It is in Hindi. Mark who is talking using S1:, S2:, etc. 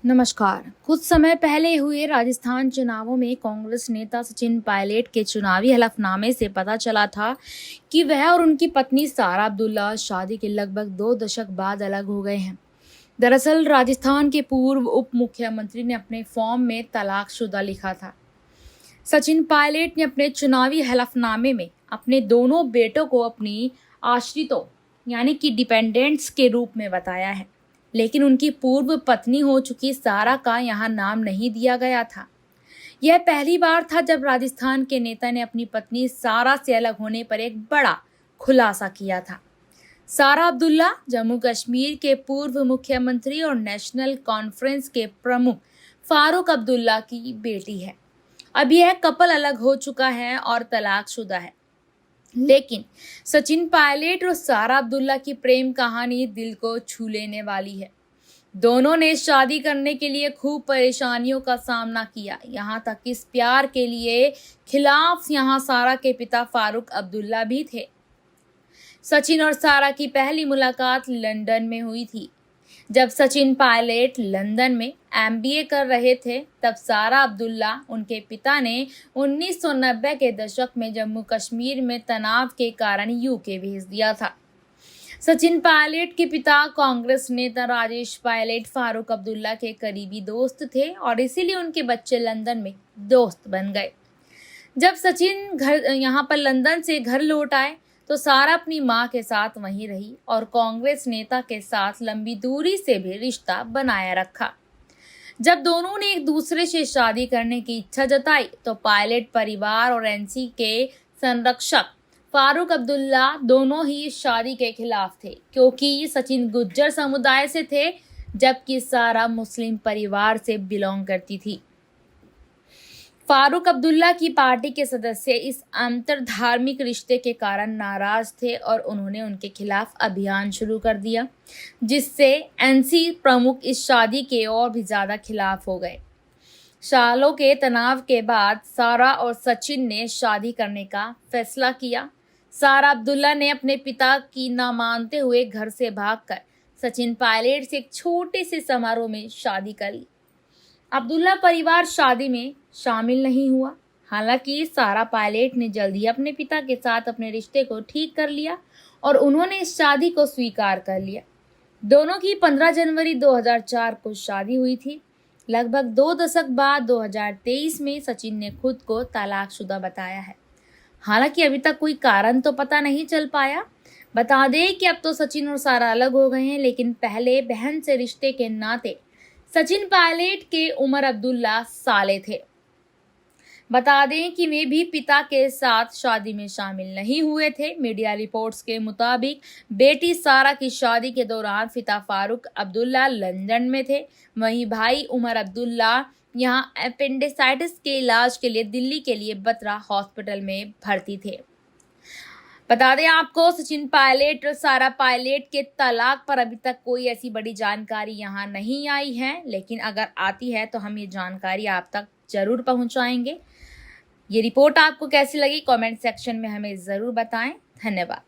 S1: नमस्कार। कुछ समय पहले हुए राजस्थान चुनावों में कांग्रेस नेता सचिन पायलट के चुनावी हलफनामे से पता चला था कि वह और उनकी पत्नी सारा अब्दुल्ला शादी के लगभग 2 दशक बाद अलग हो गए हैं। दरअसल राजस्थान के पूर्व उप मुख्यमंत्री ने अपने फॉर्म में तलाकशुदा लिखा था। सचिन पायलट ने अपने चुनावी हलफनामे में अपने दोनों बेटों को अपनी आश्रितों यानी कि डिपेंडेंट्स के रूप में बताया है, लेकिन उनकी पूर्व पत्नी हो चुकी सारा का यहाँ नाम नहीं दिया गया था। यह पहली बार था जब राजस्थान के नेता ने अपनी पत्नी सारा से अलग होने पर एक बड़ा खुलासा किया था। सारा अब्दुल्ला जम्मू कश्मीर के पूर्व मुख्यमंत्री और नेशनल कॉन्फ्रेंस के प्रमुख फारूक अब्दुल्ला की बेटी है। अब यह कपल अलग हो चुका है और तलाकशुदा है, लेकिन सचिन पायलट और सारा अब्दुल्ला की प्रेम कहानी दिल को छू लेने वाली है। दोनों ने शादी करने के लिए खूब परेशानियों का सामना किया, यहाँ तक कि इस प्यार के लिए खिलाफ यहाँ सारा के पिता फारूक अब्दुल्ला भी थे। सचिन और सारा की पहली मुलाकात लंदन में हुई थी। जब सचिन पायलट लंदन में MBA कर रहे थे, तब सारा अब्दुल्ला उनके पिता ने 1990 के दशक में जम्मू कश्मीर में तनाव के कारण UK भेज दिया था। सचिन पायलट के पिता कांग्रेस नेता राजेश पायलट फारूक अब्दुल्ला के करीबी दोस्त थे और इसीलिए उनके बच्चे लंदन में दोस्त बन गए। जब सचिन यहाँ पर लंदन से घर लौट आए तो सारा अपनी मां के साथ वहीं रही और कांग्रेस नेता के साथ लंबी दूरी से भी रिश्ता बनाए रखा। जब दोनों ने एक दूसरे से शादी करने की इच्छा जताई तो पायलट परिवार और NC के संरक्षक फारूक अब्दुल्ला दोनों ही इस शादी के खिलाफ थे, क्योंकि सचिन गुज्जर समुदाय से थे जबकि सारा मुस्लिम परिवार से बिलोंग करती थी। फारूक अब्दुल्ला की पार्टी के सदस्य इस अंतर धार्मिक रिश्ते के कारण नाराज थे और उन्होंने उनके खिलाफ अभियान शुरू कर दिया, जिससे NC प्रमुख इस शादी के और भी ज्यादा खिलाफ हो गए। सालों के तनाव के बाद सारा और सचिन ने शादी करने का फैसला किया। सारा अब्दुल्ला ने अपने पिता की ना मानते हुए घर से भागकर सचिन पायलट से एक छोटे से समारोह में शादी कर ली। अब्दुल्ला परिवार शादी में शामिल नहीं हुआ। हालांकि सारा पायलट ने जल्द ही अपने पिता के साथ अपने रिश्ते को ठीक कर लिया और उन्होंने इस शादी को स्वीकार कर लिया। दोनों की 15 जनवरी 2004 को शादी हुई थी। लगभग 2 दशक बाद 2023 में सचिन ने खुद को तलाकशुदा बताया है। हालांकि अभी तक कोई कारण तो पता नहीं चल पाया। बता दें कि अब तो सचिन और सारा अलग हो गए हैं, लेकिन पहले बहन से रिश्ते के नाते सचिन पायलट के उमर अब्दुल्ला साले थे। बता दें कि वे भी पिता के साथ शादी में शामिल नहीं हुए थे। मीडिया रिपोर्ट्स के मुताबिक बेटी सारा की शादी के दौरान पिता फारूक अब्दुल्ला लंदन में थे, वहीं भाई उमर अब्दुल्ला यहाँ अपेंडिसाइटिस के इलाज के लिए दिल्ली के लिए बत्रा हॉस्पिटल में भर्ती थे। बता दें आपको, सचिन पायलट और सारा पायलट के तलाक पर अभी तक कोई ऐसी बड़ी जानकारी यहाँ नहीं आई है, लेकिन अगर आती है तो हम ये जानकारी आप तक जरूर पहुंचाएंगे। ये रिपोर्ट आपको कैसी लगी कमेंट सेक्शन में हमें जरूर बताएं। धन्यवाद।